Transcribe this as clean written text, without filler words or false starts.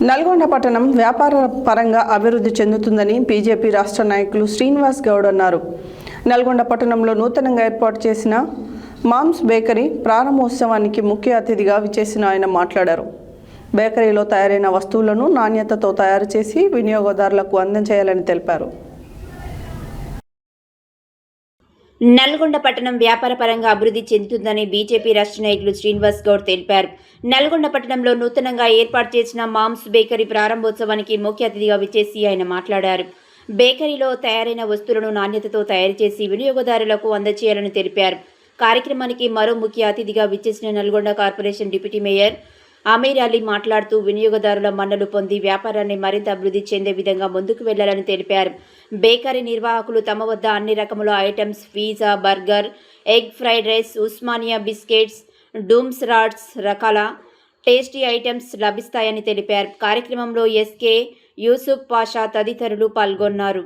నల్గొండ పట్టణం వ్యాపార పరంగా అభివృద్ధి చెందుతుందని బీజేపీ రాష్ట్ర నాయకులు శ్రీనివాస్ గౌడ్ అన్నారు. నల్గొండ పట్టణంలో నూతనంగా ఏర్పాటు చేసిన మామ్స్ బేకరీ ప్రారంభోత్సవానికి ముఖ్య అతిథిగా విచ్చేసిన ఆయన మాట్లాడారు. బేకరీలో తయారైన వస్తువులను నాణ్యతతో తయారు చేసి వినియోగదారులకు అందజేయాలని తెలిపారు. నల్గొండ పట్టణం వ్యాపార పరంగా అభివృద్ధి చెందుతుందని బీజేపీ రాష్ట్ర నాయకులు శ్రీనివాస్ గౌడ్ తెలిపారు. నల్గొండ పట్టణంలో నూతనంగా ఏర్పాటు చేసిన మామ్స్ బేకరీ ప్రారంభోత్సవానికి ముఖ్య అతిథిగా విచ్చేసి ఆయన మాట్లాడారు. బేకరీలో తయారైన వస్తువులను నాణ్యతతో తయారు చేసి వినియోగదారులకు అందజేయాలని తెలిపారు. కార్యక్రమానికి మరో ముఖ్య అతిథిగా విచ్చేసిన Nalgonda corporation deputy mayor Amir Ali మాట్లాడుతూ వినియోగదారుల మన్నలు పొంది వ్యాపారాన్ని మరింత అభివృద్ధి చెందే విధంగా ముందుకు వెళ్లాలని తెలిపారు. బేకరీ నిర్వాహకులు తమ వద్ద అన్ని రకముల items pizza, burger, egg fried rice, Osmania biscuits, dooms rods రకాల టేస్టీ ఐటమ్స్ లభిస్తాయని తెలిపారు. కార్యక్రమంలో ఎస్కే యూసుఫ్ పాషా తదితరులు పాల్గొన్నారు.